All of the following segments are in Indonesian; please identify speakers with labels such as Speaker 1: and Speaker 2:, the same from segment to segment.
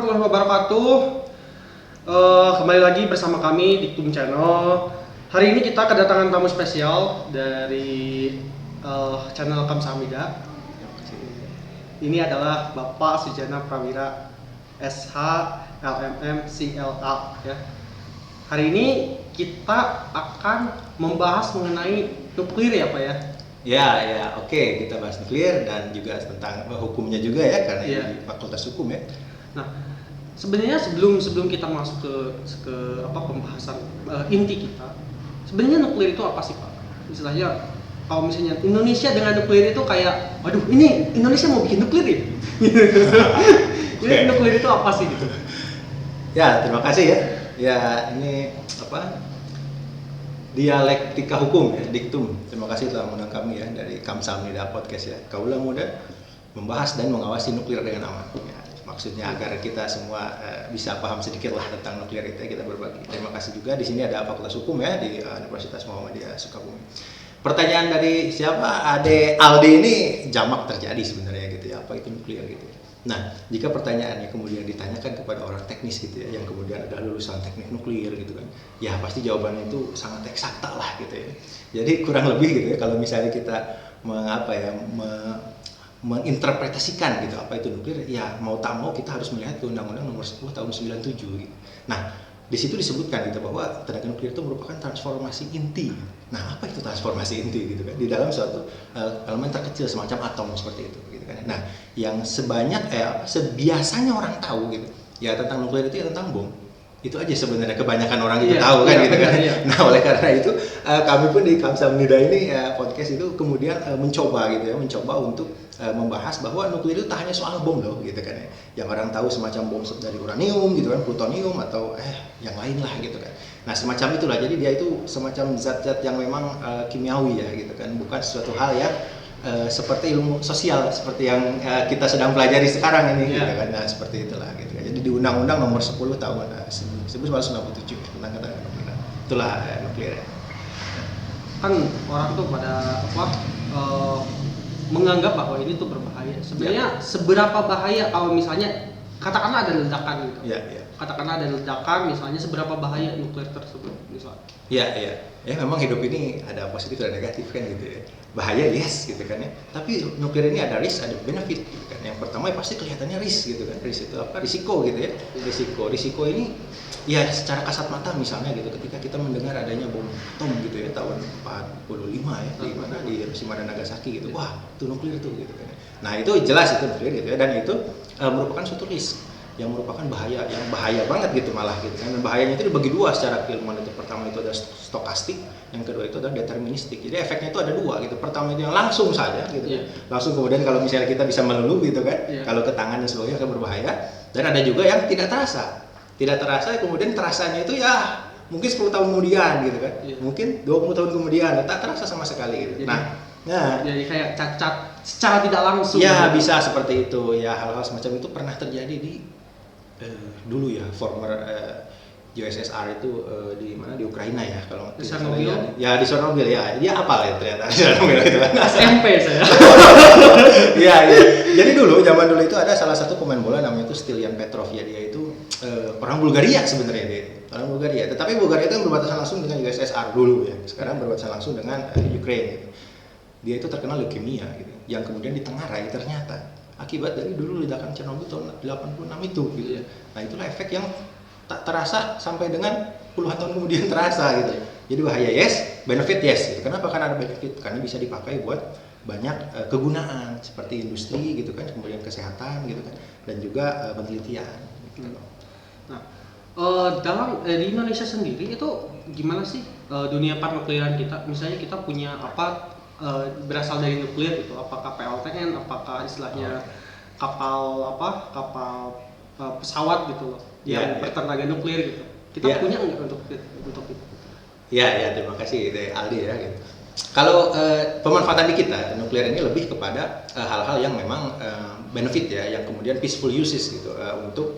Speaker 1: warahmatullahi wabarakatuh. Kembali lagi bersama kami di Tum Channel. Hari ini kita kedatangan tamu spesial dari channel Kamsahamnida. Ini adalah Bapak Sujana Prawira SH LMM CLA ya. Hari ini kita akan membahas mengenai nuklir ya Pak ya.
Speaker 2: Ya, oke, kita bahas nuklir dan juga tentang hukumnya juga ya, karena ini fakultas hukum ya.
Speaker 1: Nah, sebenarnya sebelum kita masuk ke pembahasan inti kita, sebenarnya nuklir itu apa sih Pak? Istilahnya kalau misalnya Indonesia dengan nuklir itu kayak, waduh ini Indonesia mau bikin nuklir ya? Jadi nuklir itu apa sih gitu?
Speaker 2: Ya, terima kasih ya. Ya, ini dialektika hukum ya, diktum. Terima kasih telah mengundang kami ya dari Kamsahamnida Podcast ya. Kaulah muda membahas dan mengawasi nuklir dengan aman. Ya, maksudnya agar kita semua bisa paham sedikit lah tentang nuklir itu ya, kita berbagi. Terima kasih juga di sini ada Fakultas Hukum ya di Universitas Muhammadiyah Sukabumi. Pertanyaan dari siapa? Ade Aldi ini jamak terjadi sebenarnya gitu ya. Apa itu nuklir gitu ya. Nah, jika pertanyaannya kemudian ditanyakan kepada orang teknis gitu ya, yang kemudian adalah lulusan teknik nuklir gitu kan, ya pasti jawabannya itu sangat eksakta lah gitu ya. Jadi kurang lebih gitu ya, kalau misalnya kita menginterpretasikan gitu apa itu nuklir, ya mau tak mau kita harus melihat ke Undang-Undang Nomor 10 Tahun 97 gitu. Nah, di situ disebutkan gitu bahwa tenaga nuklir itu merupakan transformasi inti. Nah, apa itu transformasi inti gitu kan? Di dalam suatu elemen terkecil semacam atom seperti itu gitu kan. Nah, yang sebiasanya orang tahu gitu ya tentang nuklir itu ya tentang bom. Itu aja sebenarnya kebanyakan orang itu tahu kan gitu kan. Nah, oleh karena itu kami pun di Kamsahamnida ini podcast itu kemudian mencoba untuk membahas bahwa nuklir itu tak hanya soal bom loh gitu kan ya. Yang orang tahu semacam bom dari uranium gitu kan, plutonium atau yang lain lah gitu kan. Nah, semacam itulah. Jadi dia itu semacam zat-zat yang memang kimiawi ya gitu kan, bukan sesuatu hal yang seperti ilmu sosial seperti yang kita sedang pelajari sekarang ini gitu kan. Nah, seperti itulah gitu kan. Jadi di Undang-Undang Nomor 10 Tahun 1997 tentang ketenaga nuklir. Itulah nuklir.
Speaker 1: Kan orang tuh pada menganggap bahwa ini tuh berbahaya. Sebenarnya seberapa bahaya kalau misalnya katakanlah ada ledakan gitu. Katakanlah ada ledakan misalnya, seberapa bahaya nuklir tersebut misalnya.
Speaker 2: Ya memang hidup ini ada positif dan negatif kan gitu ya. Bahaya yes gitu kan ya. Tapi nuklir ini ada risk, ada benefit gitu kan. Yang pertama ya pasti kelihatannya risk gitu kan. Risk itu apa? Risiko gitu ya. Risiko ini ya secara kasat mata misalnya gitu, ketika kita mendengar adanya bom atom gitu ya tahun 45 ya di mana di Hiroshima dan Nagasaki gitu. Wah, itu nuklir itu gitu kan. Nah, itu jelas itu nuklir gitu ya, dan itu merupakan suatu risk yang merupakan yang bahaya banget gitu malah gitu kan. Dan bahayanya itu dibagi dua secara keilmuan itu. Pertama itu ada stokastik, yang kedua itu adalah deterministik. Jadi efeknya itu ada dua gitu. Pertama itu yang langsung saja gitu kan. Langsung kemudian kalau misalnya kita bisa meluluh gitu kan, kalau ke tangan dan sebagainya akan berbahaya. Dan ada juga yang tidak terasa. Tidak terasa kemudian terasanya itu ya mungkin 10 tahun kemudian gitu kan. Mungkin 20 tahun kemudian tak terasa sama sekali gitu.
Speaker 1: Jadi kayak cacat secara tidak langsung.
Speaker 2: Ya, bisa seperti itu. Ya, hal-hal semacam itu pernah terjadi di dulu ya, former USSR itu di mana, di Ukraina ya kalau
Speaker 1: di Chernobyl.
Speaker 2: Ya di Chernobyl ya. Dia apal ya ternyata Chernobyl itu.
Speaker 1: SMP saya.
Speaker 2: Iya. Jadi zaman dulu itu ada salah satu pemain bola namanya itu Stilian Petrov ya. Dia itu orang Bulgaria sebenarnya dia. Orang Bulgaria. Tetapi Bulgaria itu berbatasan langsung dengan USSR dulu ya. Sekarang berbatasan langsung dengan Ukraina gitu. Dia itu terkena leukemia gitu. Yang kemudian ditengarai ternyata akibat dari dulu ledakan Chernobyl tahun 86 itu gitu. Nah, itulah efek yang tak terasa sampai dengan puluhan tahun kemudian terasa gitu. Jadi bahaya yes, benefit yes gitu. Kenapa? Karena ada benefit, karena bisa dipakai buat banyak kegunaan seperti industri gitu kan, kemudian kesehatan gitu kan, dan juga penelitian gitu.
Speaker 1: Nah, di Indonesia sendiri itu gimana sih dunia parnukliran kita? Misalnya kita punya berasal dari nuklir gitu, apakah PLTN, apakah istilahnya kapal pesawat gitu loh yang bertenaga nuklir gitu. Kita punya nggak untuk itu?
Speaker 2: Ya, terima kasih dari Aldi ya gitu. Kalau pemanfaatan di kita nuklir ini lebih kepada hal-hal yang memang benefit ya, yang kemudian peaceful uses gitu, untuk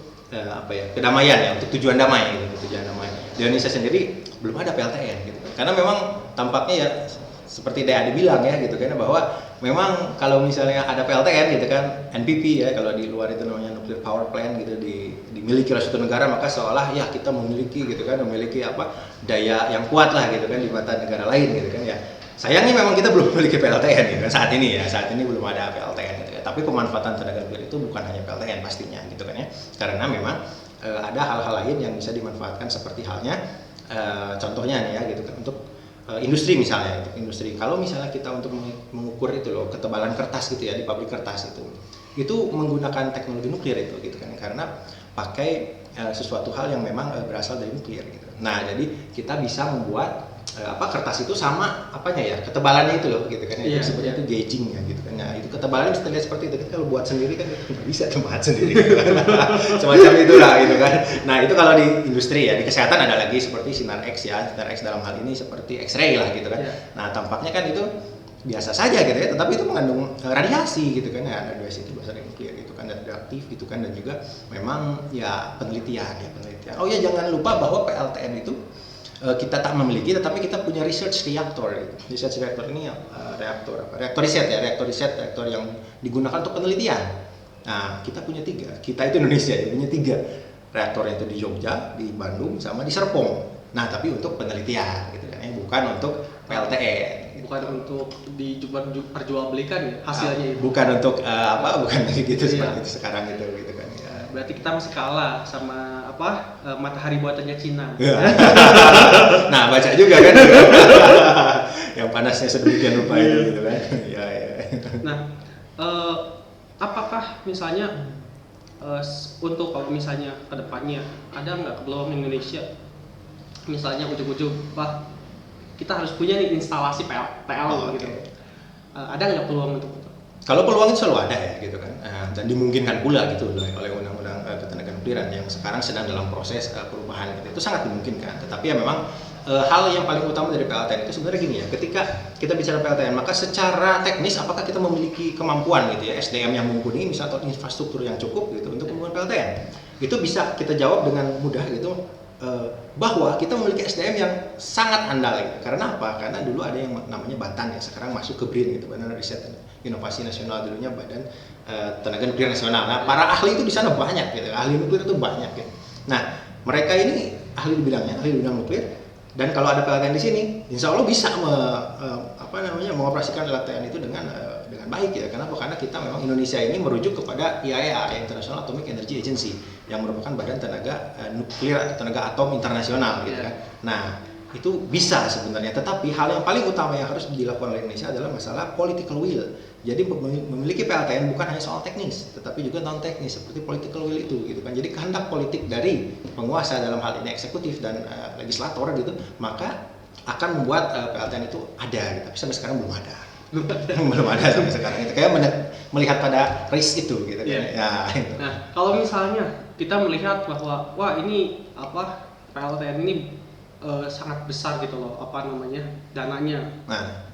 Speaker 2: kedamaian ya, untuk tujuan damai gitu, tujuan damai. Di Indonesia sendiri belum ada PLTN gitu. Karena memang tampaknya ya seperti Ade bilang ya gitu kan, bahwa memang kalau misalnya ada PLTN gitu kan, NPP ya kalau di luar itu namanya nuclear power plant gitu dimiliki oleh suatu negara, maka seolah ya kita memiliki gitu kan, memiliki apa daya yang kuat lah gitu kan di mata negara lain gitu kan ya. Sayangnya memang kita belum memiliki PLTN gitu kan saat ini belum ada PLTN gitu ya. Tapi pemanfaatan tenaga nuklir itu bukan hanya PLTN pastinya gitu kan ya, karena memang ada hal-hal lain yang bisa dimanfaatkan seperti halnya contohnya nih ya gitu kan untuk industri misalnya, untuk industri. Kalau misalnya kita untuk mengukur itu loh ketebalan kertas gitu ya di pabrik kertas itu menggunakan teknologi nuklir itu gitu kan, karena pakai sesuatu hal yang memang berasal dari nuklir gitu. Nah jadi kita bisa membuat kertas itu sama apanya ya ketebalannya itu loh gitu kan,
Speaker 1: Iya,
Speaker 2: seperti
Speaker 1: iya.
Speaker 2: itu gauging ya gitu kan. Nah itu ketebalannya bisa terlihat seperti itu. Kita kalau buat sendiri kan nggak bisa tempat sendiri gitu kan. Semacam itulah gitu kan. Nah itu kalau di industri ya, di kesehatan ada lagi seperti sinar X ya, sinar X dalam hal ini seperti X-ray lah gitu kan.
Speaker 1: Iya.
Speaker 2: Nah tampaknya kan itu biasa saja gitu ya, tetapi itu mengandung radiasi gitu kan ya, radiasi itu berasal dari nuklir gitu kan, dan radioaktif gitu kan, dan juga memang ya penelitian. Oh ya jangan lupa bahwa PLTN itu kita tak memiliki, tetapi kita punya research reactor gitu. Research reactor ini reaktor riset yang digunakan untuk penelitian. Nah kita punya 3, kita itu Indonesia ya punya 3 reaktor, itu di Jogja, di Bandung, sama di Serpong. Nah tapi untuk penelitian gitu kan ya, bukan untuk PLTN.
Speaker 1: Bukan untuk diperjualbelikan ya hasilnya itu.
Speaker 2: Bukan untuk bukan gitu
Speaker 1: Iya.
Speaker 2: seperti itu sekarang gitu kan ya.
Speaker 1: Berarti kita masih kalah sama matahari buatannya Cina.
Speaker 2: Ya. Nah baca juga kan yang panasnya sedemikian rupa itu gitu kan ya.
Speaker 1: Nah, apakah misalnya untuk kalau misalnya kedepannya ada nggak peluang Indonesia misalnya ujung-ujung kita harus punya nih instalasi PL gitu.
Speaker 2: Okay.
Speaker 1: Ada nggak peluang untuk itu?
Speaker 2: Kalau peluang itu selalu ada ya gitu kan, dan dimungkinkan pula gitu oleh undang-undang ketenaga nukliran yang sekarang sedang dalam proses perubahan gitu. Itu sangat dimungkinkan. Tetapi ya memang hal yang paling utama dari PLTN itu sebenarnya gini ya, ketika kita bicara PLTN maka secara teknis apakah kita memiliki kemampuan gitu ya, SDM yang mumpuni misalnya, atau infrastruktur yang cukup gitu untuk membangun PLTN. Itu bisa kita jawab dengan mudah gitu, bahwa kita memiliki SDM yang sangat andal gitu. Karena apa? Karena dulu ada yang namanya Batan ya, sekarang masuk ke BRIN gitu, Badan Riset Inovasi Nasional, dulunya Badan Tenaga Nuklir Nasional. Nah, para ahli itu di sana banyak gitu, ahli nuklir itu banyak gitu. Nah, mereka ini ahli di bidang nuklir, dan kalau ada PLTN di sini, insya Allah bisa mengoperasikan PLTN itu dengan baik ya. Kenapa? Karena kita memang Indonesia ini merujuk kepada IAEA, International Atomic Energy Agency, yang merupakan badan tenaga nuklir atau tenaga atom internasional gitu kan. Nah, itu bisa sebenarnya, tetapi hal yang paling utama yang harus dilakukan oleh Indonesia adalah masalah political will. Jadi memiliki PLTN bukan hanya soal teknis, tetapi juga non teknis seperti political will itu gitu kan. Jadi kehendak politik dari penguasa, dalam hal ini eksekutif dan legislator gitu, maka akan membuat PLTN itu ada gitu. Tapi sampai sekarang belum ada. Belum ada sampai sekarang itu. Kayak melihat pada risk itu gitu kan. Ya, itu.
Speaker 1: Nah, kalau misalnya kita melihat bahwa ini PLTN ini sangat besar gitu loh, dananya.
Speaker 2: Nah,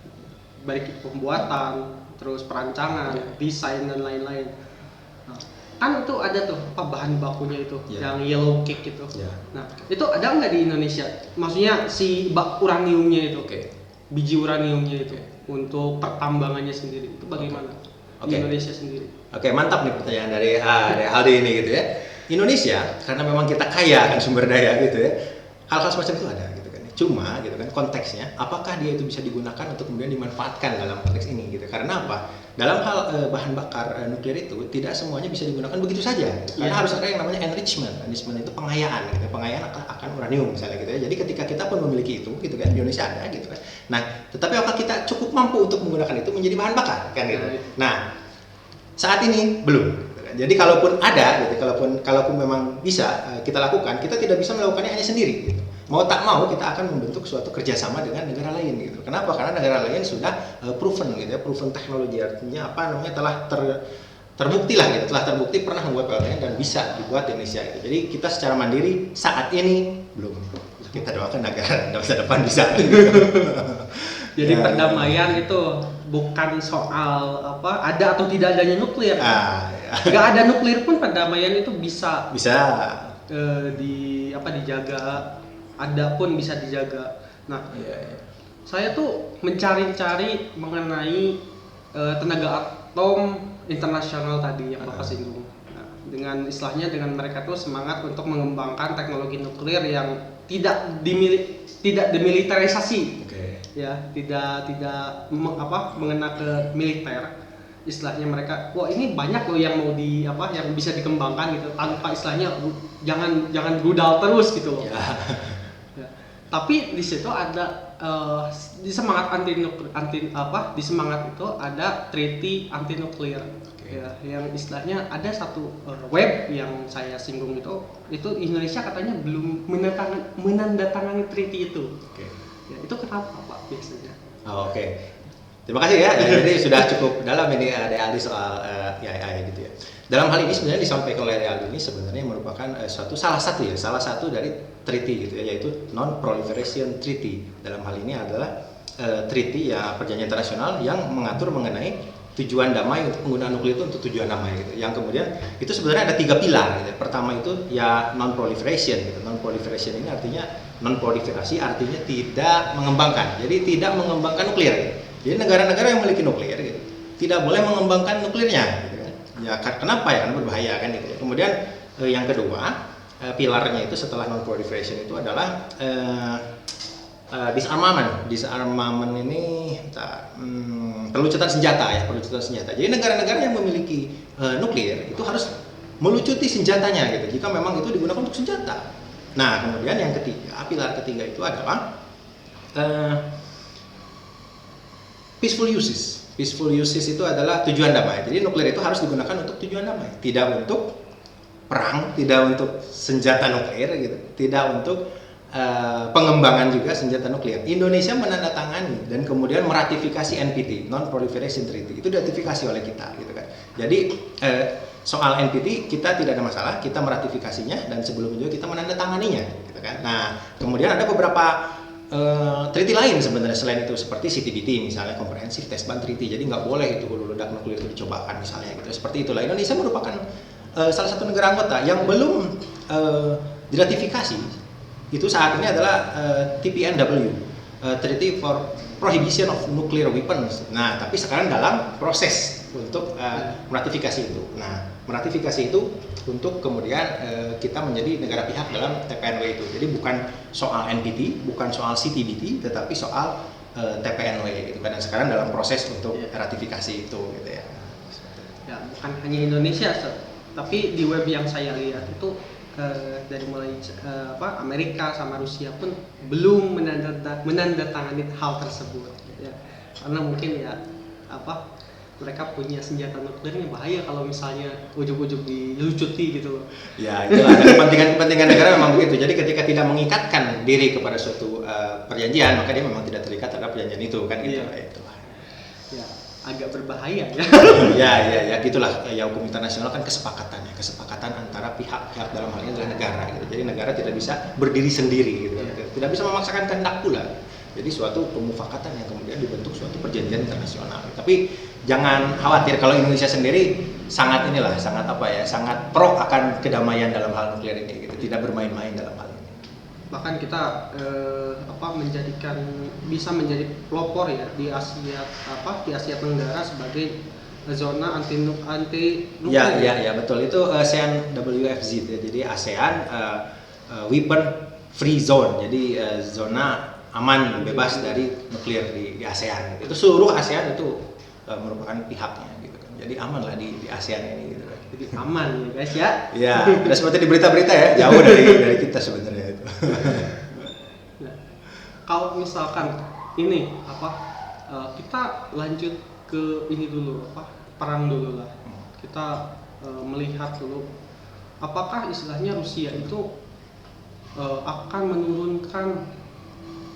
Speaker 1: baik pembuatan, terus perancangan, desain dan lain-lain. Nah, kan itu ada tuh bahan bakunya itu, yang yellow cake gitu. Nah, itu ada nggak di Indonesia? Maksudnya si uraniumnya itu, biji uraniumnya itu untuk pertambangannya sendiri itu bagaimana di Indonesia sendiri? Oke,
Speaker 2: mantap nih pertanyaan dari Aldi ini gitu ya. Indonesia karena memang kita kaya kan sumber daya gitu ya, hal-hal semacam itu ada gitu kan. Cuma gitu kan konteksnya, apakah dia itu bisa digunakan untuk kemudian dimanfaatkan dalam konteks ini gitu. Karena apa? Dalam hal bahan bakar nuklir itu tidak semuanya bisa digunakan begitu saja. Karena harus ada yang namanya enrichment. Enrichment itu pengayaan gitu. Pengayaan akan uranium misalnya gitu ya. Jadi ketika kita pun memiliki itu gitu kan, di Indonesia ada gitu kan. Nah, tetapi apakah kita cukup mampu untuk menggunakan itu menjadi bahan bakar kan gitu. Nah, saat ini belum. Jadi kalaupun ada gitu, kalaupun memang bisa kita lakukan, kita tidak bisa melakukannya hanya sendiri gitu. Mau tak mau kita akan membentuk suatu kerjasama dengan negara lain gitu. Kenapa? Karena negara lain sudah proven gitu ya, proven teknologi, artinya telah terbukti lah gitu, telah terbukti pernah membuat PLTN dan bisa dibuat di Indonesia gitu. Jadi kita secara mandiri saat ini belum. Kita doakan agar masa depan bisa. Gitu.
Speaker 1: Jadi perdamaian itu bukan soal ada atau tidak adanya nuklir. Nggak ada nuklir pun perdamaian itu bisa dijaga. Ada pun bisa dijaga. Nah, saya tuh mencari-cari mengenai tenaga atom internasional tadi yang Bapak
Speaker 2: Ah.
Speaker 1: singgung. Nah, dengan istilahnya dengan mereka tuh semangat untuk mengembangkan teknologi nuklir yang tidak demilitarisasi,
Speaker 2: Oke.
Speaker 1: ya, mengena ke militer. Istilahnya mereka, wah ini banyak loh yang mau yang bisa dikembangkan gitu, tanpa istilahnya jangan budal terus gitu loh.
Speaker 2: Ya.
Speaker 1: Ya. Tapi di situ ada di semangat di semangat itu ada treaty anti nuklir.
Speaker 2: Oke.
Speaker 1: Ya, yang istilahnya ada satu web yang saya singgung itu Indonesia katanya belum menandatangani treaty itu.
Speaker 2: Oke.
Speaker 1: Ya, itu kenapa Pak biasanya?
Speaker 2: Oh, oke. Terima kasih ya. Jadi sudah cukup dalam ini Ade Aldi soal IAI gitu ya. Dalam hal ini sebenarnya disampaikan oleh Ade Aldi ini sebenarnya merupakan salah satu dari treaty gitu ya, yaitu Non Proliferation Treaty. Dalam hal ini adalah treaty ya, perjanjian internasional yang mengatur mengenai tujuan damai untuk penggunaan nuklir itu untuk tujuan damai gitu. Yang kemudian itu sebenarnya ada 3 pilar gitu. Pertama itu ya non proliferation gitu. Non proliferation ini artinya non proliferasi artinya tidak mengembangkan. Jadi tidak mengembangkan nuklir. Gitu. Jadi negara-negara yang memiliki nuklir gitu, tidak boleh mengembangkan nuklirnya gitu kan. Ya kenapa ya? Karena berbahaya kan gitu. Kemudian yang kedua, pilarnya itu setelah non proliferation itu adalah disarmament. Disarmament ini pelucutan senjata ya, pelucutan senjata. Jadi negara-negara yang memiliki nuklir itu harus melucuti senjatanya gitu. Jika memang itu digunakan untuk senjata. Nah, kemudian yang ketiga, pilar ketiga itu adalah peaceful uses. Peaceful uses itu adalah tujuan damai. Jadi nuklir itu harus digunakan untuk tujuan damai, tidak untuk perang, tidak untuk senjata nuklir gitu, tidak untuk pengembangan juga senjata nuklir. Indonesia menandatangani dan kemudian meratifikasi NPT, Non Proliferation Treaty. Itu diratifikasi oleh kita gitu kan. Jadi soal NPT kita tidak ada masalah, kita meratifikasinya dan sebelumnya juga kita menandatanganinya gitu kan. Nah, kemudian ada beberapa treaty lain sebenarnya selain itu seperti CTBT misalnya Comprehensive Test Ban Treaty. Jadi nggak boleh itu hulu ledak nuklir itu dicobakan misalnya gitu. Seperti itulah Indonesia merupakan salah satu negara anggota yang belum diratifikasi. Itu saat ini adalah TPNW, Treaty for Prohibition of Nuclear Weapons. Nah, tapi sekarang dalam proses untuk meratifikasi itu. Nah, meratifikasi itu untuk kemudian kita menjadi negara pihak dalam TPNW itu. Jadi bukan soal NPT, bukan soal CTBT, tetapi soal TPNW gitu kan. Dan sekarang dalam proses untuk ratifikasi itu gitu ya.
Speaker 1: Ya, bukan hanya Indonesia, tapi di web yang saya lihat itu dari mulai Amerika sama Rusia pun belum menandatangani hal tersebut ya. Karena mungkin ya mereka punya senjata nuklirnya bahaya kalau misalnya ujuk-ujuk dilucuti gitu.
Speaker 2: Ya, itulah kepentingan negara memang begitu. Jadi ketika tidak mengikatkan diri kepada suatu perjanjian, maka dia memang tidak terikat terhadap perjanjian itu kan gitu.
Speaker 1: Iya.
Speaker 2: Itulah.
Speaker 1: Ya, agak berbahaya ya.
Speaker 2: ya gitulah. Ya hukum internasional kan kesepakatan antara pihak-pihak dalam hal ini adalah negara gitu. Jadi negara tidak bisa berdiri sendiri gitu. Tidak bisa memaksakan kehendak pula. Jadi suatu pemufakatan yang kemudian dibentuk suatu perjanjian internasional. Tapi jangan khawatir kalau Indonesia sendiri sangat sangat pro akan kedamaian dalam hal nuklir ini gitu. Tidak bermain-main dalam hal ini.
Speaker 1: Bahkan kita bisa menjadi pelopor ya di Asia Tenggara sebagai zona anti nuklir.
Speaker 2: Ya betul, itu ASEAN WFZ ya. Jadi ASEAN Weapon Free Zone. Jadi zona aman bebas dari nuklir di ASEAN. Itu seluruh ASEAN itu merupakan pihaknya gitu kan. Jadi aman lah di ASEAN ini gitu kan.
Speaker 1: Jadi aman ya guys ya.
Speaker 2: Ya, tidak seperti di berita-berita ya, jauh dari kita sebenarnya itu.
Speaker 1: Nah, kalau misalkan ini kita lanjut ke ini dulu perang dulu lah. Kita melihat dulu apakah istilahnya Rusia itu akan menurunkan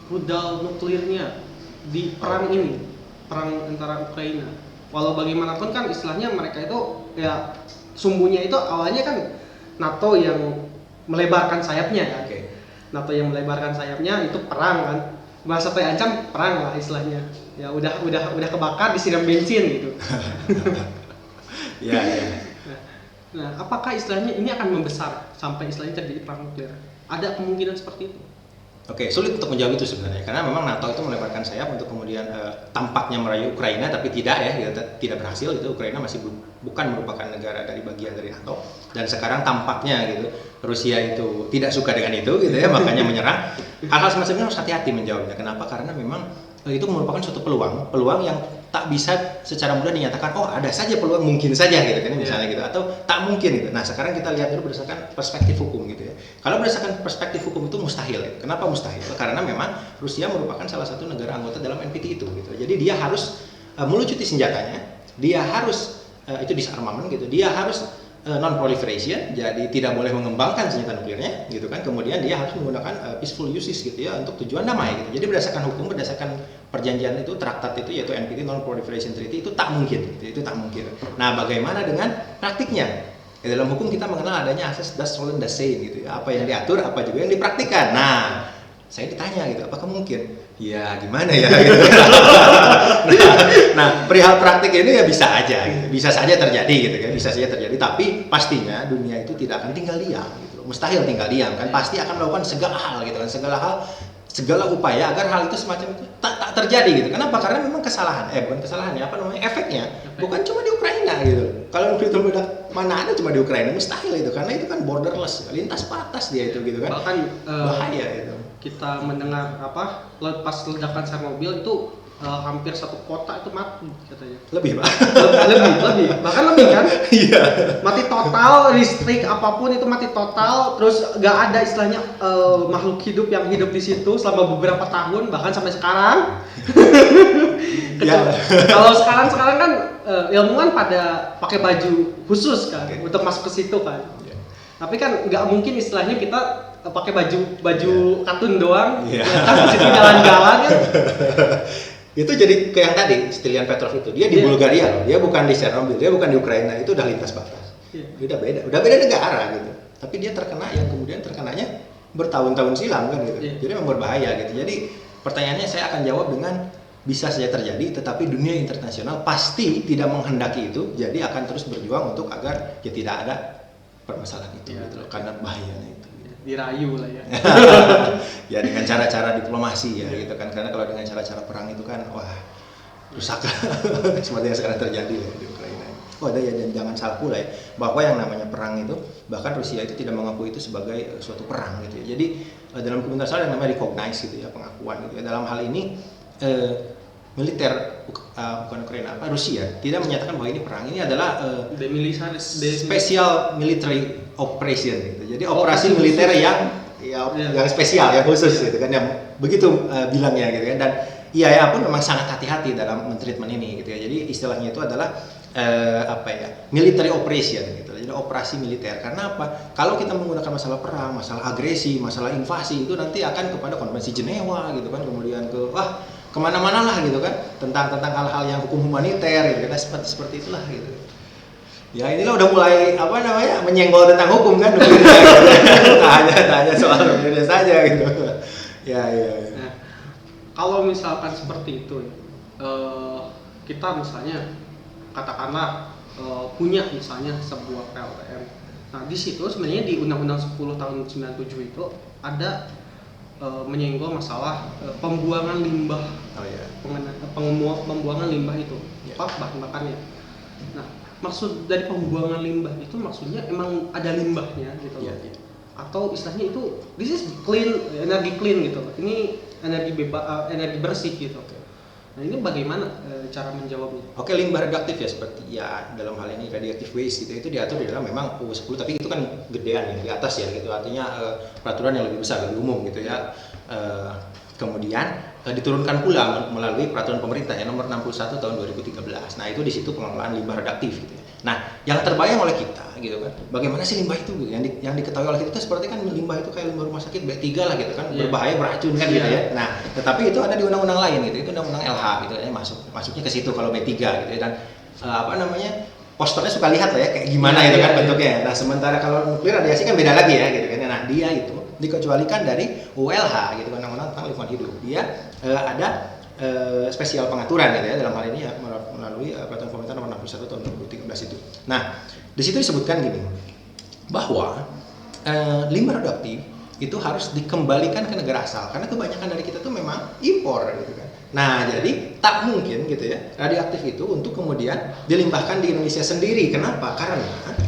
Speaker 1: rudal nuklirnya di perang ini, perang antara Ukraina. Walau bagaimanapun kan istilahnya mereka itu ya sumbunya itu awalnya kan NATO yang melebarkan sayapnya ya.
Speaker 2: Oke.
Speaker 1: NATO yang melebarkan sayapnya itu perang kan. Merasa terancam perang lah istilahnya. Ya udah kebakar disiram bensin gitu.
Speaker 2: Ya.
Speaker 1: Nah, apakah istilahnya ini akan membesar sampai istilahnya terjadi perang nuklir? Ada kemungkinan seperti itu?
Speaker 2: Oke, sulit untuk menjawab itu sebenarnya karena memang NATO itu melebarkan sayap untuk kemudian tampaknya merayu Ukraina tapi tidak ya, gitu, tidak berhasil. Itu Ukraina masih bukan merupakan negara dari bagian dari NATO dan sekarang tampaknya gitu Rusia itu tidak suka dengan itu gitu ya, makanya menyerang. Hal-hal semacam ini harus hati-hati menjawabnya. Kenapa? Karena memang itu merupakan suatu peluang yang tak bisa secara mudah dinyatakan oh ada saja peluang, mungkin saja gitu kan misalnya gitu, atau tak mungkin gitu. Nah sekarang kita lihat dulu berdasarkan perspektif hukum gitu ya. Kalau berdasarkan perspektif hukum itu mustahil ya. Kenapa mustahil? Karena memang Rusia merupakan salah satu negara anggota dalam NPT itu gitu. Jadi dia harus melucuti senjatanya, dia harus itu disarmamen gitu, dia harus non proliferation, jadi tidak boleh mengembangkan senjata nuklirnya gitu kan. Kemudian dia harus menggunakan peaceful uses gitu ya untuk tujuan damai gitu. Jadi berdasarkan hukum, berdasarkan perjanjian itu, traktat itu yaitu NPT Non Proliferation Treaty itu tak mungkin gitu. Itu tak mungkin. Nah, bagaimana dengan praktiknya? Ya, dalam hukum kita mengenal adanya asas das solem das sein gitu ya. Apa yang diatur, apa juga yang dipraktikkan. Nah, saya ditanya gitu, apakah mungkin? Ya gimana ya gitu. nah, perihal praktik ini ya bisa aja gitu. Bisa saja terjadi gitu kan, bisa saja terjadi, tapi pastinya dunia itu tidak akan tinggal diam gitu. Mustahil tinggal diam kan, pasti akan melakukan segala hal gitu kan, segala upaya agar hal itu semacam itu tak terjadi gitu. Kenapa? Karena memang bukan kesalahan ya, efeknya bukan cuma di Ukraina gitu. Kalau nuklir meledak mana ada cuma di Ukraina, mustahil itu karena itu kan borderless, lintas batas dia itu gitu kan.
Speaker 1: Bahkan
Speaker 2: bahaya itu.
Speaker 1: Kita mendengar pas ledakan Chernobyl itu hampir satu kota itu mati katanya.
Speaker 2: Lebih, Pak.
Speaker 1: lebih bahkan lebih kan.
Speaker 2: Iya.
Speaker 1: Mati total, listrik apapun itu mati total, terus gak ada istilahnya makhluk hidup yang hidup di situ selama beberapa tahun, bahkan sampai sekarang. Kalau sekarang kan ilmuwan pada pakai baju khusus kan untuk masuk ke situ kan. Tapi kan nggak mungkin istilahnya kita pakai baju katun doang, kan di situ jalan-jalan kan.
Speaker 2: Itu jadi kayak yang tadi Stilian Petrov itu, dia di Bulgaria loh, dia bukan di Chernobyl, dia bukan di Ukraina, itu udah lintas batas. Udah beda negara gitu. Tapi dia kemudian terkenanya bertahun-tahun silam kan gitu. Jadi memang berbahaya gitu. Jadi pertanyaannya saya akan jawab dengan bisa saja terjadi, tetapi dunia internasional pasti tidak menghendaki itu, jadi akan terus berjuang untuk agar ya tidak ada permasalahan itu gitu loh, karena bahayanya itu.
Speaker 1: Dirayu lah ya.
Speaker 2: Ya dengan cara-cara diplomasi ya gitu kan, karena kalau dengan cara-cara perang itu kan wah rusak seperti yang sekarang terjadi ya di Ukraina. Oh ada ya, dan jangan salah pula ya bahwa yang namanya perang itu bahkan Rusia itu tidak mengakui itu sebagai suatu perang gitu ya. Jadi dalam komunitas yang namanya recognize gitu ya, pengakuan gitu ya. Dalam hal ini militer bukan Ukraina Rusia tidak menyatakan bahwa ini perang, ini adalah special military operation gitu. Jadi operasi militer yang spesial, yang khusus gitu kan, yang begitu bilangnya gitu kan. Dan IAEA pun memang sangat hati-hati dalam mentreatment ini gitu ya. Jadi istilahnya itu adalah military operation gitu. Jadi operasi militer. Karena apa? Kalau kita menggunakan masalah perang, masalah agresi, masalah invasi itu nanti akan kepada konvensi Jenewa gitu kan, kemudian kemana-mana lah gitu kan, tentang hal-hal yang hukum humaniter gitu kan, seperti itulah gitu. Ya inilah udah mulai menyenggol tentang hukum kan, gitu. Tanya soal nuklir saja gitu. Ya.
Speaker 1: Nah, kalau misalkan seperti itu, kita misalnya katakanlah punya misalnya sebuah PLTM. Nah di situ sebenarnya di Undang-Undang 10 tahun 97 itu ada menyenggol masalah pembuangan limbah, pembuangan limbah itu, bahan bakarnya. Nah, maksud dari pembuangan limbah itu maksudnya emang ada limbahnya gitu, atau istilahnya itu this is clean, energi clean gitu. Ini energi bersih gitu. Nah ini bagaimana cara menjawabnya?
Speaker 2: Oke, limbah radioaktif ya, seperti ya dalam hal ini radioactive waste gitu, itu diatur di dalam memang UU 10, tapi itu kan gedean ya di atas ya gitu, artinya peraturan yang lebih besar, lebih umum gitu ya. Kemudian diturunkan pula melalui peraturan pemerintah ya nomor 61 tahun 2013. Nah itu di situ pengelolaan limbah radioaktif gitu ya. Nah yang terbayang oleh kita gitu kan, bagaimana sih limbah itu gitu? Yang diketahui oleh kita seperti kan limbah itu kayak limbah rumah sakit B3 lah gitu kan, berbahaya, beracun kan gitu ya. Nah tetapi itu ada di undang-undang lain gitu, itu undang-undang LH gitu ya, masuknya ke situ kalau B3 gitu ya. Dan posternya suka lihat lah ya kayak gimana gitu kan bentuknya. Nah sementara kalau nuklir radiasi kan beda lagi ya gitu kan. Nah dia itu dikecualikan dari ULH gitu kan, undang-undang tentang lingkungan hidup. Dia ada spesial pengaturan gitu ya dalam hal ini ya melalui peraturan pemerintah nomor 61 tahun 2013 itu. Nah di situ disebutkan gini bahwa limbah radioaktif itu harus dikembalikan ke negara asal karena kebanyakan dari kita tuh memang impor gitu kan. Nah, jadi tak mungkin gitu ya radioaktif itu untuk kemudian dilimpahkan di Indonesia sendiri. Kenapa? Karena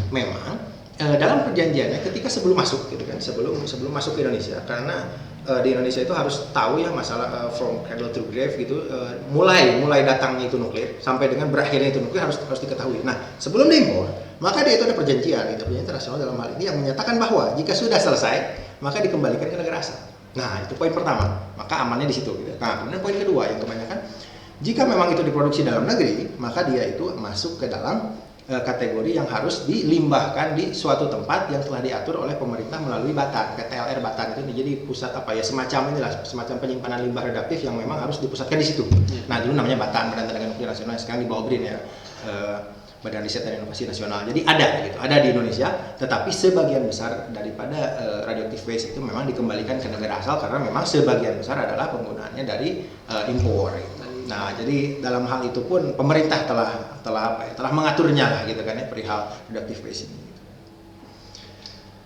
Speaker 2: memang dalam perjanjiannya ketika sebelum masuk gitu kan, sebelum masuk ke Indonesia, karena di Indonesia itu harus tahu ya masalah from cradle to grave gitu, mulai datangnya itu nuklir sampai dengan berakhirnya itu nuklir harus diketahui. Nah, sebelum diimpor, maka dia itu ada perjanjian internasional dalam hal ini yang menyatakan bahwa jika sudah selesai maka dikembalikan ke negara asal. Nah, itu poin pertama, maka amannya di situ gitu. Nah, kemudian poin kedua yang kebanyakan jika memang itu diproduksi dalam negeri, maka dia itu masuk ke dalam kategori yang harus dilimbahkan di suatu tempat yang telah diatur oleh pemerintah melalui Batan, PTLR Batan itu jadi pusat apa ya semacam penyimpanan limbah radioaktif yang memang harus dipusatkan di situ. Nah, dulu namanya Batan, Badan Tenaga Nuklir Nasional, sekarang di bawah BRIN ya. Badan Riset dan Inovasi Nasional. Jadi ada di Indonesia, tetapi sebagian besar daripada radioactive waste itu memang dikembalikan ke negara asal karena memang sebagian besar adalah penggunaannya dari impor. Nah, jadi dalam hal itu pun pemerintah telah mengaturnya lah gitu kan ya perihal radioactive waste ini.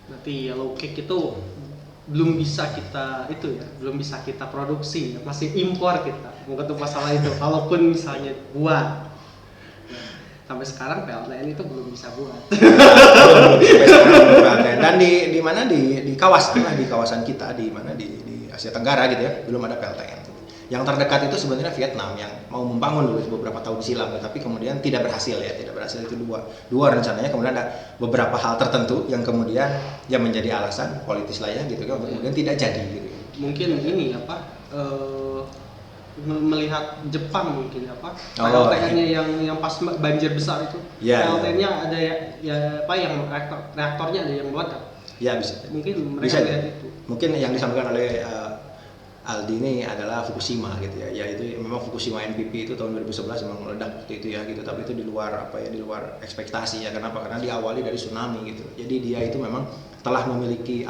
Speaker 1: Berarti yellow cake itu belum bisa kita produksi, masih impor kita. Mungkin itu masalah itu. Kalaupun misalnya buat sampai sekarang PLTN itu belum bisa buat.
Speaker 2: Dan di mana di kawasan kita di Asia Tenggara gitu ya belum ada PLTN. Yang terdekat itu sebenarnya Vietnam yang mau membangun dulu beberapa tahun silam, tapi kemudian tidak berhasil itu dua rencananya. Kemudian ada beberapa hal tertentu yang kemudian yang menjadi alasan politis lah ya gitu kan untuk kemudian tidak jadi gitu.
Speaker 1: Mungkin ini melihat Jepang mungkin PLTN-nya yang pas banjir besar itu, PLTN-nya ada yang reaktornya ada yang meledak.
Speaker 2: Ya bisa.
Speaker 1: Mungkin mereka lihat itu.
Speaker 2: Mungkin yang disampaikan oleh Aldi ini adalah Fukushima gitu ya. Yaitu memang Fukushima NPP itu tahun 2011 memang meledak waktu itu ya gitu. Tapi itu di luar ekspektasi ya. Kenapa? Karena diawali dari tsunami gitu. Jadi dia itu memang telah memiliki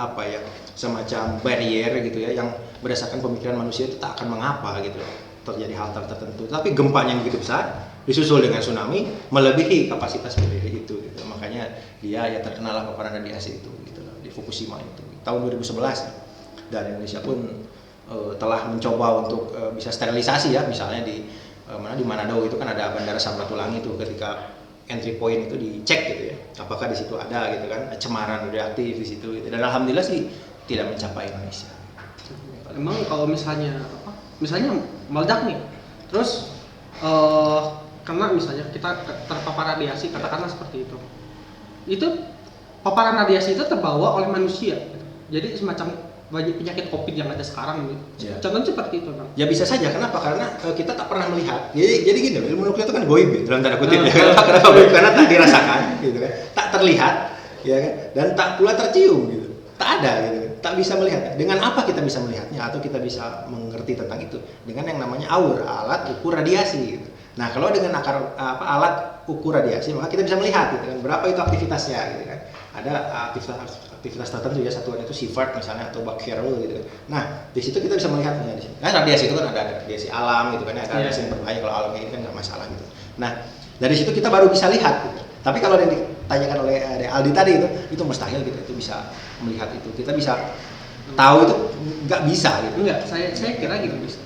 Speaker 2: semacam barrier gitu ya yang berdasarkan pemikiran manusia itu tak akan mengapa gitu terjadi hal tertentu. Tapi gempanya yang begitu besar disusul dengan tsunami melebihi kapasitas barrier itu gitu. Makanya dia ya terkenal paparan radiasi itu gitu di Fukushima itu tahun 2011 dan Indonesia pun telah mencoba untuk bisa sterilisasi ya, misalnya di Manado itu kan ada Bandara Samratulangi itu ketika entry point itu dicek gitu ya, apakah di situ ada gitu kan cemaran radioaktif di situ gitu. Dan alhamdulillah sih tidak mencapai Indonesia.
Speaker 1: Emang kalau misalnya meledak nih, terus karena misalnya kita terpapar radiasi katakanlah seperti itu paparan radiasi itu terbawa oleh manusia gitu. Jadi semacam banyak penyakit COVID yang ada sekarang gitu. Yeah. Contohnya seperti itu, Bang.
Speaker 2: Ya bisa saja. Kenapa? Karena kita tak pernah melihat. Jadi gini, ilmu nuklir itu kan goib dalam tanda kutip ya. Kenapa goib? Karena tak dirasakan gitu kan. Tak terlihat ya kan dan tak pula tercium gitu. Tak ada gitu. Tak bisa melihat. Dengan apa kita bisa melihatnya atau kita bisa mengerti tentang itu? Dengan yang namanya AUR, alat ukur radiasi gitu. Nah, kalau dengan alat ukur radiasi maka kita bisa melihat gitu kan berapa itu aktivitasnya gitu kan. Ada aktivitas tertentu ya, satuan itu sifat misalnya atau Becquerel gitu kan. Nah, di situ kita bisa melihatnya di sini. Nah, radiasi itu kan ada radiasi alam gitu kan, ada radiasi yang berbahaya, kalau alam ini kan nggak masalah gitu. Nah, dari situ kita baru bisa lihat gitu. Tapi kalau yang ditanyakan oleh Aldi tadi itu mustahil gitu, itu bisa melihat itu. Kita bisa tahu itu nggak bisa gitu.
Speaker 1: Enggak, saya kira gitu bisa.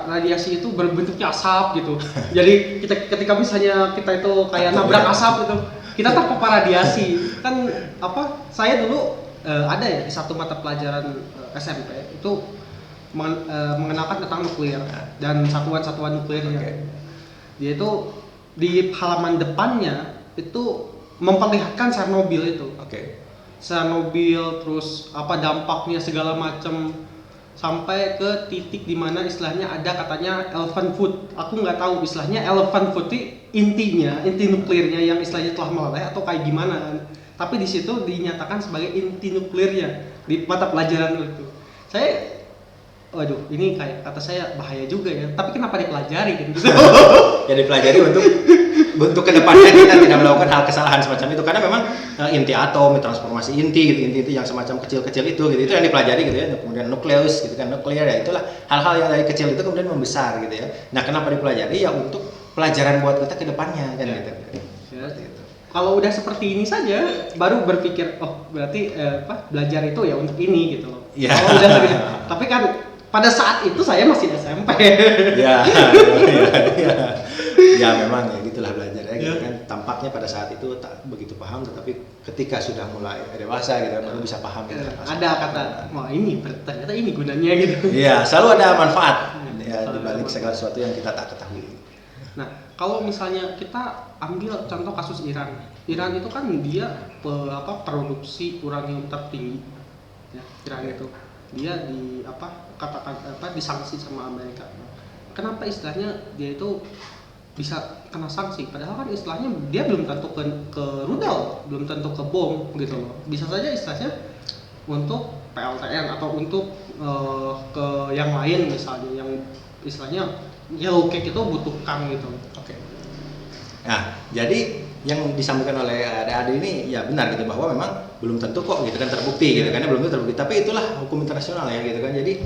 Speaker 1: Radiasi itu berbentuknya asap gitu. Jadi ketika misalnya kita itu kayak nabrak asap gitu, kita terpapar radiasi. Kan saya dulu ada ya di satu mata pelajaran SMP itu mengenalkan tentang nuklir dan satuan-satuan nuklirnya. Dia itu di halaman depannya itu memperlihatkan Chernobyl itu. Chernobyl terus dampaknya segala macam sampai ke titik dimana istilahnya ada katanya elephant food. Aku nggak tahu istilahnya elephant food itu inti nuklirnya yang istilahnya telah meleleh atau kayak gimana. Tapi di situ dinyatakan sebagai inti nuklirnya di mata pelajaran itu. Ini kayak kata saya bahaya juga ya. Tapi kenapa dipelajari gitu?
Speaker 2: Ya dipelajari untuk kedepannya kita tidak melakukan hal kesalahan semacam itu karena memang inti atom, transformasi inti yang semacam kecil-kecil itu yang dipelajari gitu ya. Kemudian nukleus gitu kan, nuklir ya itulah hal-hal yang dari kecil itu kemudian membesar gitu ya. Nah, kenapa dipelajari? Ya untuk pelajaran buat kita kedepannya kan gitu.
Speaker 1: Kalau udah seperti ini saja baru berpikir berarti belajar itu ya untuk ini gitu loh.
Speaker 2: Iya.
Speaker 1: Oh, udah gede. Tapi kan pada saat itu saya masih SMP.
Speaker 2: Ya, ya memang ya gitulah belajar ya, gitu kan. Tampaknya pada saat itu tak begitu paham, tetapi ketika sudah mulai dewasa gitu kan baru bisa paham. Gitu.
Speaker 1: Ada kata, wah ini ternyata ini gunanya gitu.
Speaker 2: Iya, selalu ada manfaat ya di balik segala sesuatu yang kita tak ketahui.
Speaker 1: Nah, kalau misalnya kita ambil contoh kasus Iran. Iran itu kan dia produksi uranium tertinggi. Ya, Iran itu dia disanksi sama Amerika. Kenapa istilahnya dia itu bisa kena sanksi? Padahal kan istilahnya dia belum tentu ke rudal, belum tentu ke bom gitu loh. Bisa saja istilahnya untuk PLTN atau untuk ke yang lain misalnya yang istilahnya yellow cake itu butuhkan gitu.
Speaker 2: Oke. Nah, jadi yang disampaikan oleh adik-adik ini ya benar gitu bahwa memang belum tentu kok gitu kan terbukti gitu kan, belum tentu terbukti, tapi itulah hukum internasional ya gitu kan. Jadi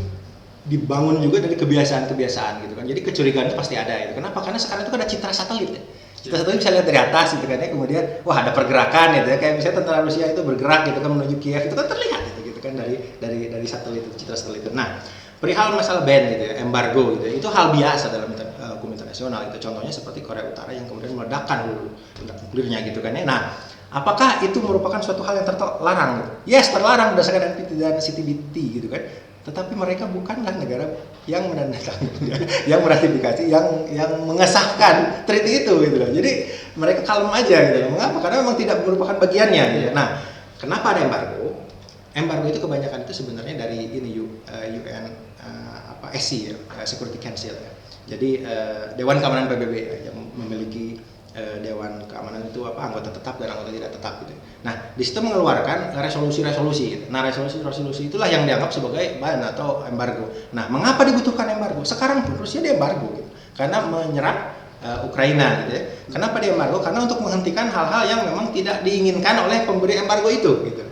Speaker 2: dibangun juga dari kebiasaan-kebiasaan gitu kan. Jadi kecurigaan itu pasti ada gitu. Kenapa? Karena sekarang itu kan ada citra satelit ya. Citra satelit bisa lihat dari atas gitu kan ya, kemudian wah ada pergerakan gitu ya, kayak misalnya tentara Rusia itu bergerak gitu kan menuju Kiev, itu kan terlihat gitu kan dari satelit itu, citra satelit itu. Nah, perihal masalah ban gitu ya, embargo gitu ya, itu hal biasa dalam hukum internasional itu. Contohnya seperti Korea Utara yang kemudian meledakkan dulu nuklirnya gitu kan ya. Nah, apakah itu merupakan suatu hal yang terlarang gitu? Yes, terlarang berdasarkan NPT dan CTBT gitu kan. Tetapi mereka bukanlah negara yang menandatangani, yang meratifikasi, yang mengesahkan treaty itu gitu loh. Jadi mereka kalem aja gitu. Mengapa? Karena memang tidak merupakan bagiannya gitu. Nah, kenapa ada embargo? Embargo itu kebanyakan itu sebenarnya dari ini UN SC ya, Security Council ya. Jadi Dewan Keamanan PBB ya, yang memiliki Dewan Keamanan itu anggota tetap dan anggota tidak tetap gitu. Nah, di situ mengeluarkan resolusi-resolusi gitu. Nah, resolusi-resolusi itulah yang dianggap sebagai ban atau embargo. Nah, mengapa dibutuhkan embargo? Sekarang pun Rusia diembargo gitu. Karena menyerang Ukraina gitu ya. Kenapa diembargo? Karena untuk menghentikan hal-hal yang memang tidak diinginkan oleh pemberi embargo itu gitu.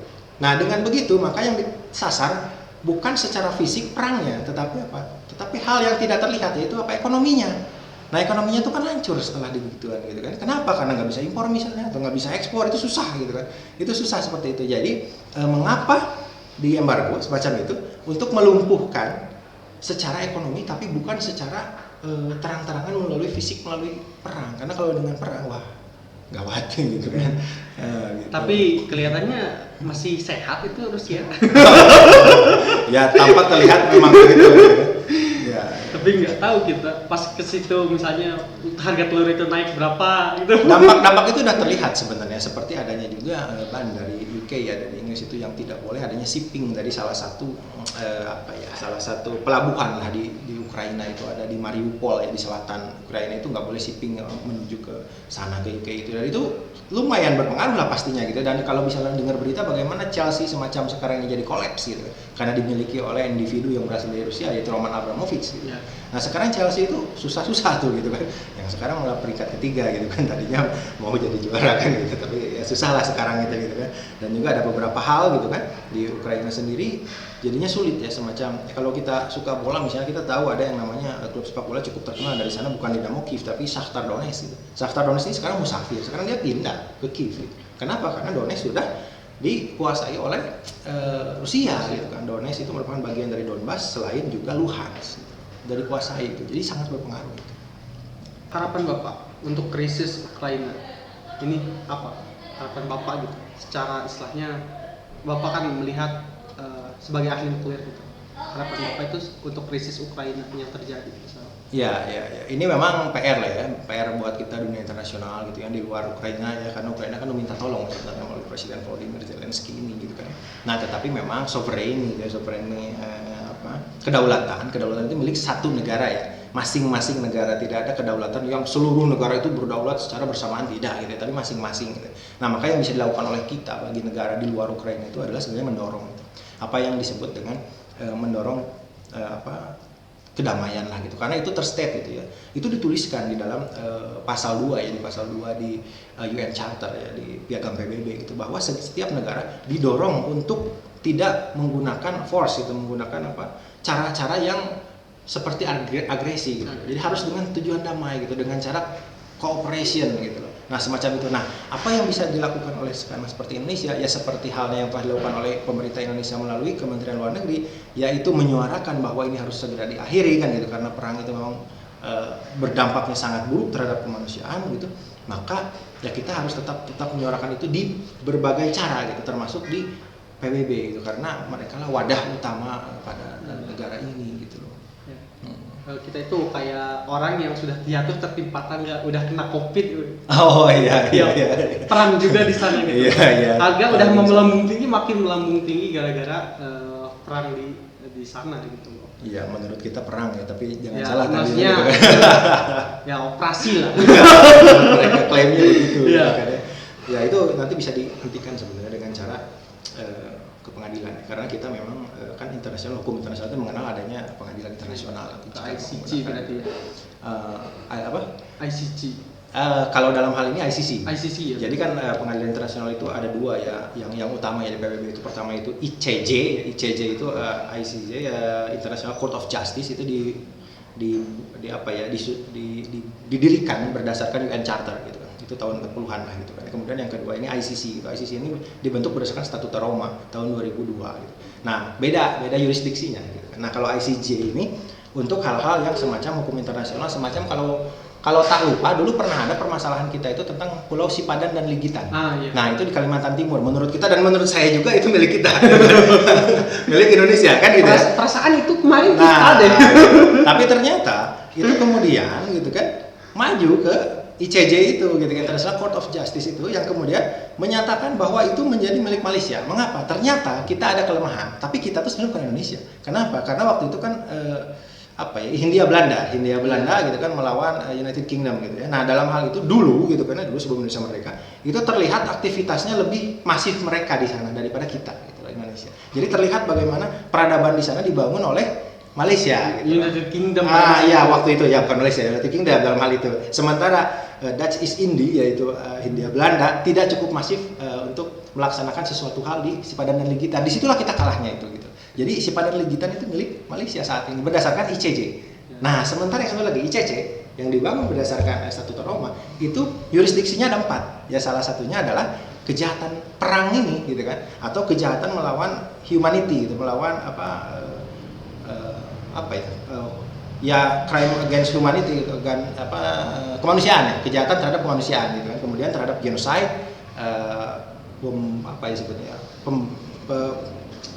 Speaker 2: Nah, dengan begitu maka yang disasar bukan secara fisik perangnya, tetapi apa? Tetapi hal yang tidak terlihat, yaitu apa? Ekonominya. Nah, ekonominya itu kan hancur setelah digituan gitu kan. Kenapa? Karena nggak bisa impor misalnya atau nggak bisa ekspor, itu susah gitu kan. Itu susah seperti itu. Jadi mengapa di embargo semacam itu? Untuk melumpuhkan secara ekonomi, tapi bukan secara terang-terangan melalui fisik, melalui perang. Karena kalau dengan perang, wah gawat gitu kan. Gitu.
Speaker 1: Tapi kelihatannya masih sehat itu Rusia.
Speaker 2: Ya, tampak terlihat memang begitu. Ya.
Speaker 1: Tapi nggak tahu kita pas ke situ misalnya harga telur itu naik berapa gitu.
Speaker 2: Dampak itu udah terlihat sebenarnya, seperti adanya juga ban dari UK ya, dari Inggris itu yang tidak boleh adanya shipping dari salah satu salah satu pelabuhan lah di Ukraina, itu ada di Mariupol ya, di selatan Ukraina, itu nggak boleh shipping menuju ke sana ke UK itu. Dan itu lumayan berpengaruh lah pastinya gitu. Dan kalau misalnya dengar berita bagaimana Chelsea semacam sekarang ini jadi kolaps gitu karena dimiliki oleh individu yang berasal dari Rusia, yaitu Roman Abramovich gitu. Nah, sekarang Chelsea itu susah-susah tuh gitu kan, yang sekarang malah peringkat ketiga gitu kan, tadinya mau jadi juara kan gitu, tapi ya susah lah sekarang gitu kan. Dan juga ada beberapa hal gitu kan di Ukraina sendiri jadinya sulit ya, semacam kalau kita suka bola misalnya, kita tahu ada yang namanya klub sepak bola cukup terkenal dari sana, bukan Dinamo Kiev tapi Shakhtar Donetsk gitu. Shakhtar Donetsk ini sekarang musafir, sekarang dia pindah ke Kiev gitu. Kenapa? Karena Donetsk sudah dikuasai oleh Rusia gitu kan. Donetsk itu merupakan bagian dari Donbas, selain juga Luhansk gitu, dari kuasai itu. Jadi sangat berpengaruh gitu.
Speaker 1: Harapan Bapak untuk krisis Ukraina ini apa? Harapan Bapak gitu. Secara istilahnya Bapak kan melihat sebagai ahli nuklir gitu. Harapan Bapak itu untuk krisis Ukraina yang terjadi misalnya.
Speaker 2: Ya. Ini memang PR lah ya, PR buat kita dunia internasional gitu yang di luar Ukraina ya, karena Ukraina kan meminta tolong sebenarnya oleh Presiden Volodymyr Zelensky ini gitu kan. Nah, tetapi memang sovereign gitu ya, kedaulatan itu milik satu negara ya. Masing-masing negara, tidak ada kedaulatan yang seluruh negara itu berdaulat secara bersamaan, tidak gitu, tapi masing-masing gitu. Nah, maka yang bisa dilakukan oleh kita bagi negara di luar Ukraina itu adalah sebenarnya mendorong gitu. Apa yang disebut dengan mendorong kedamaian lah gitu, karena itu terstate gitu ya, itu dituliskan di dalam pasal 2 ya, di pasal 2 di UN Charter ya, di piagam PBB gitu, bahwa setiap negara didorong untuk tidak menggunakan force itu, menggunakan cara-cara yang seperti agresi gitu. Jadi harus dengan tujuan damai gitu, dengan cara cooperation gitu loh. Nah semacam itu. Nah apa yang bisa dilakukan oleh sekarang seperti Indonesia ya seperti halnya yang telah dilakukan oleh pemerintah Indonesia melalui Kementerian Luar Negeri, yaitu menyuarakan bahwa ini harus segera diakhiri kan gitu, karena perang itu memang berdampaknya sangat buruk terhadap kemanusiaan gitu. Maka ya kita harus tetap menyuarakan itu di berbagai cara gitu, termasuk di PBB gitu, karena mereka lah wadah utama pada negara ini gitu loh.
Speaker 1: Kita itu kayak orang yang sudah jatuh tertimpa tangga, udah kena COVID.
Speaker 2: Oh iya.
Speaker 1: Perang juga di sana gitu.
Speaker 2: Iya.
Speaker 1: Harga udah melambung tinggi, makin melambung tinggi gara-gara perang di sana gitu.
Speaker 2: Iya, menurut kita perang ya, tapi jangan
Speaker 1: Ya,
Speaker 2: salah tadi
Speaker 1: maksudnya
Speaker 2: gitu kan.
Speaker 1: ya operasi lah.
Speaker 2: Mereka klaimnya begitu.
Speaker 1: Iya.
Speaker 2: Ya itu nanti bisa dihentikan sebenarnya dengan cara ke pengadilan, karena kita memang kan hukum internasional itu mengenal adanya pengadilan internasional.
Speaker 1: ICC berarti ya.
Speaker 2: Apa?
Speaker 1: ICC.
Speaker 2: Kalau dalam hal ini ICC.
Speaker 1: ICC ya.
Speaker 2: Jadi kan pengadilan internasional itu ada dua ya, yang utama ya di PBB itu. Pertama itu ICJ itu ICJ International Court of Justice, itu didirikan berdasarkan UN Charter gitu kan. Itu tahun 40-an lah gitu kan. Kemudian yang kedua ini ICC gitu. ICC ini dibentuk berdasarkan Statuta Roma tahun 2002 gitu. Nah, beda yurisdiksinya gitu. Nah, kalau ICJ ini untuk hal-hal yang semacam hukum internasional, semacam kalau tak lupa dulu pernah ada permasalahan kita itu tentang Pulau Sipadan dan Ligitan.
Speaker 1: Iya.
Speaker 2: Nah, itu di Kalimantan Timur. Menurut kita dan menurut saya juga itu milik kita. Milik Indonesia kan gitu ya.
Speaker 1: Perasaan itu kemarin kita deh.
Speaker 2: Tapi ternyata itu kemudian gitu kan maju ke ICJ itu gitu kan, International Court of Justice itu, yang kemudian menyatakan bahwa itu menjadi milik Malaysia. Mengapa? Ternyata kita ada kelemahan, tapi kita tuh sebenarnya bukan Indonesia. Kenapa? Karena waktu itu kan Hindia Belanda gitu kan melawan United Kingdom gitu ya. Nah, dalam hal itu dulu gitu, karena dulu sebelum Indonesia merdeka, itu terlihat aktivitasnya lebih masif mereka di sana daripada kita gitu lah, Indonesia. Jadi terlihat bagaimana peradaban di sana dibangun oleh Malaysia gitu.
Speaker 1: United Kingdom.
Speaker 2: Ya waktu itu ya bukan Malaysia, United Kingdom dalam hal itu. Sementara Dutch East India yaitu Hindia Belanda tidak cukup masif untuk melaksanakan sesuatu hal di Sipadan dan Ligitan. Disitulah kita kalahnya itu gitu. Jadi Sipadan dan Ligitan itu milik Malaysia saat ini berdasarkan ICJ. Nah, sementara yang satu lagi ICC yang dibangun berdasarkan Statuta Roma itu yurisdiksinya ada 4. Ya salah satunya adalah kejahatan perang ini gitu kan, atau kejahatan melawan humanity gitu, melawan ya crime against humanity gitu kan, kemanusiaan ya, kejahatan terhadap kemanusiaan gitu kan. Kemudian terhadap genocide,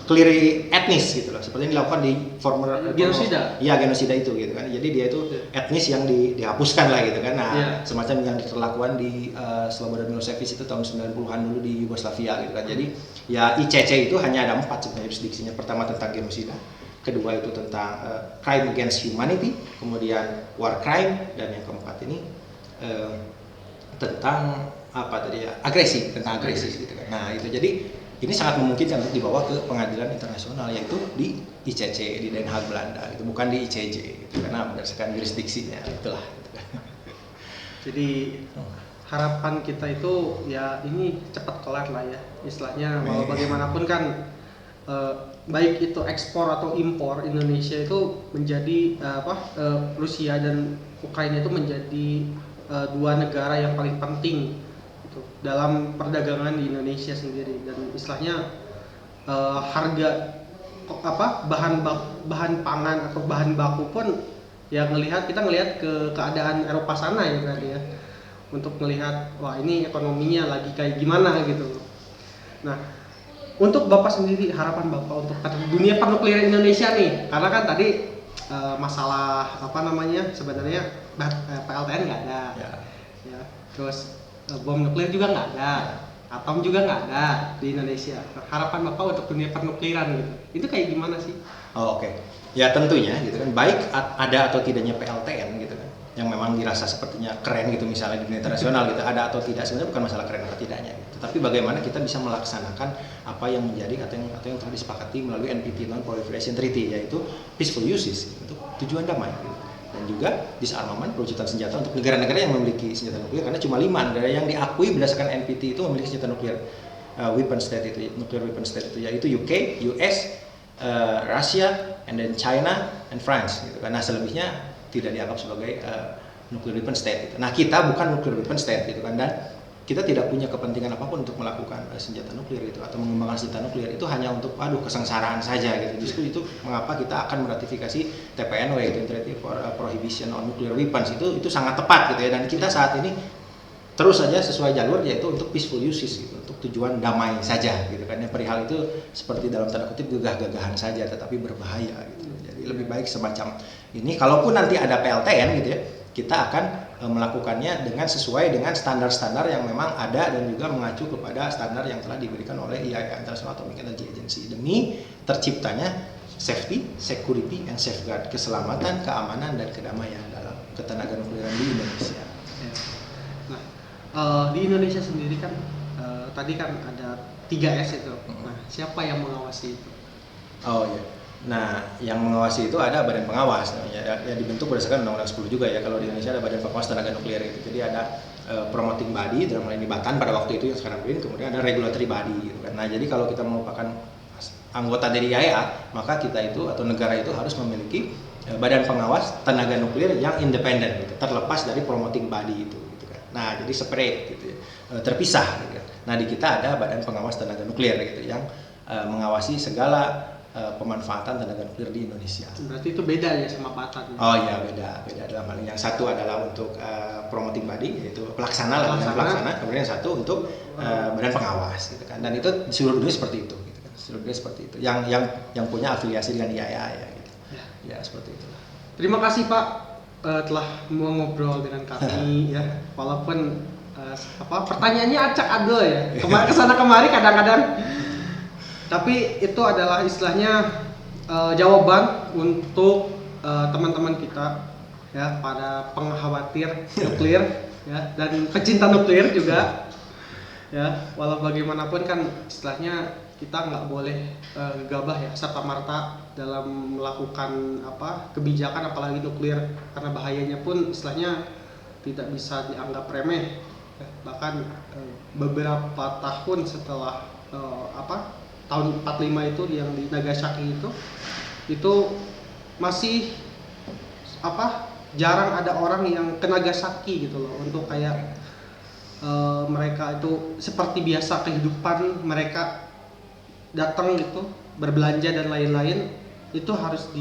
Speaker 2: clear etnis gitu loh, seperti yang dilakukan di former
Speaker 1: genosida.
Speaker 2: Iya, genosida itu gitu kan. Jadi dia itu etnis yang dihapuskan lah gitu kan. Nah, semacam yang dilakukan di Slobodan Milosevic itu tahun 90-an dulu di Yugoslavia gitu kan. Jadi ya ICC itu hanya ada 4 sebenarnya jurisdiksinya. Pertama tentang genosida, kedua itu tentang crime against humanity, kemudian war crime, dan yang keempat ini tentang agresi gitu kan. Nah, itu jadi ini sangat memungkinkan untuk dibawa ke pengadilan internasional, yaitu di ICC di Den Haag Belanda, itu bukan di ICJ gitu, karena berdasarkan jurisdiksinya itulah gitu kan.
Speaker 1: Jadi harapan kita itu ya ini cepat kelar lah ya istilahnya. Walau bagaimanapun kan baik itu ekspor atau impor, Indonesia itu menjadi Rusia dan Ukraina itu menjadi dua negara yang paling penting gitu dalam perdagangan di Indonesia sendiri. Dan istilahnya harga bahan pangan atau bahan baku pun ya kita ngelihat ke keadaan Eropa sana ya berarti ya, untuk melihat wah ini ekonominya lagi kayak gimana gitu. Nah, untuk Bapak sendiri, harapan Bapak untuk dunia pernukliran Indonesia nih, karena kan tadi masalah sebenarnya PLTN nggak ada, ya. Terus bom nuklir juga nggak ada, atom juga nggak ada di Indonesia. Harapan Bapak untuk dunia pernukliran gitu, itu kayak gimana sih?
Speaker 2: Oke. Ya tentunya gitu kan, baik ada atau tidaknya PLTN gitu kan, yang memang dirasa sepertinya keren gitu misalnya di dunia internasional gitu, ada atau tidak, sebenarnya bukan masalah keren atau tidaknya gitu. Tapi bagaimana kita bisa melaksanakan apa yang menjadi atau yang telah disepakati melalui NPT Non-Proliferation Treaty, yaitu peaceful uses gitu, untuk tujuan damai gitu. Dan juga disarmament, pelucutan senjata untuk negara-negara yang memiliki senjata nuklir, karena cuma 5 negara yang diakui berdasarkan NPT itu memiliki senjata nuklir weapon state itu, nuclear weapon state itu, yaitu UK, US, Russia, and then China and France gitu. Karena selebihnya tidak dianggap sebagai nuclear weapon state gitu. Nah, kita bukan nuclear weapon state gitu kan, dan kita tidak punya kepentingan apapun untuk melakukan senjata nuklir gitu atau mengembangkan senjata nuklir. Itu hanya untuk kesengsaraan saja gitu. Justru itu mengapa kita akan meratifikasi TPNW gitu, Treaty for Prohibition on Nuclear Weapons, itu sangat tepat gitu ya, dan kita saat ini terus saja sesuai jalur, yaitu untuk peaceful uses gitu, untuk tujuan damai saja gitu kan. Perihal itu seperti dalam tanda kutip gagah-gagahan saja tetapi berbahaya gitu. Jadi lebih baik semacam ini, kalaupun nanti ada PLTN gitu ya, kita akan melakukannya dengan sesuai dengan standar-standar yang memang ada dan juga mengacu kepada standar yang telah diberikan oleh IAEA International Atomic Energy Agency demi terciptanya safety, security, and safeguard, keselamatan, keamanan, dan kedamaian dalam ketenaga nukliran di Indonesia.
Speaker 1: Nah, di Indonesia sendiri kan tadi kan ada 3S itu. Nah, siapa yang mengawasi itu?
Speaker 2: Oh iya. Nah, yang mengawasi itu ada badan pengawas namanya, ya dibentuk berdasarkan Undang-Undang 10 juga ya. Kalau di Indonesia ada badan pengawas tenaga nuklir itu. Jadi ada promoting body dalam hal ini Batan pada waktu itu yang sekarang BIN, kemudian ada regulatory body gitu kan. Nah, jadi kalau kita merupakan anggota dari IAEA, maka kita itu atau negara itu harus memiliki badan pengawas tenaga nuklir yang independen gitu, terlepas dari promoting body itu gitu kan. Nah, jadi separate gitu ya, terpisah gitu. Nah, di kita ada badan pengawas tenaga nuklir gitu yang mengawasi segala pemanfaatan tenaga nuklir di Indonesia.
Speaker 1: Berarti itu beda ya sama Batan?
Speaker 2: Oh iya, beda dalam hal ini. Yang satu adalah untuk promoting body, yaitu pelaksana, kemudian yang satu untuk badan pengawas gitu kan. Dan itu di seluruh dunia seperti itu gitu kan. Seluruh dunia seperti itu. Yang punya afiliasi dengan IAEA ya gitu. Ya, seperti itu.
Speaker 1: Terima kasih Pak telah mau ngobrol dengan kami ya. Walaupun pertanyaannya acak adul ya. Kesana kemari kadang-kadang. Tapi itu adalah istilahnya jawaban untuk teman-teman kita ya, pada pengkhawatir nuklir ya, dan pecinta nuklir juga ya. Walau bagaimanapun kan istilahnya kita nggak boleh gegabah ya, serta merta dalam melakukan kebijakan apalagi nuklir, karena bahayanya pun istilahnya tidak bisa dianggap remeh ya. Bahkan beberapa tahun setelah tahun 45 itu yang di Nagasaki itu masih jarang ada orang yang ke Nagasaki gitu loh, untuk kayak mereka itu seperti biasa kehidupan mereka, datang gitu berbelanja dan lain-lain, itu harus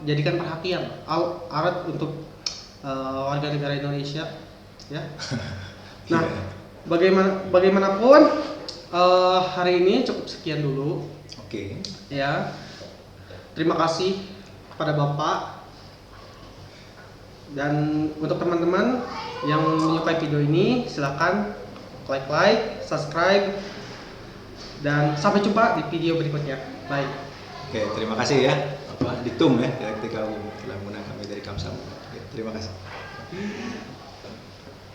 Speaker 1: jadikan perhatian alat untuk warga negara Indonesia ya. Nah, bagaimanapun hari ini cukup sekian dulu.
Speaker 2: Oke.
Speaker 1: Ya. Terima kasih kepada Bapak. Dan untuk teman-teman yang menyukai video ini, silakan like, subscribe, dan sampai jumpa di video berikutnya. Bye.
Speaker 2: Oke, terima kasih ya Diktum ya, Dialektika telah mengundang kami dari Kamsam. Oke, terima kasih.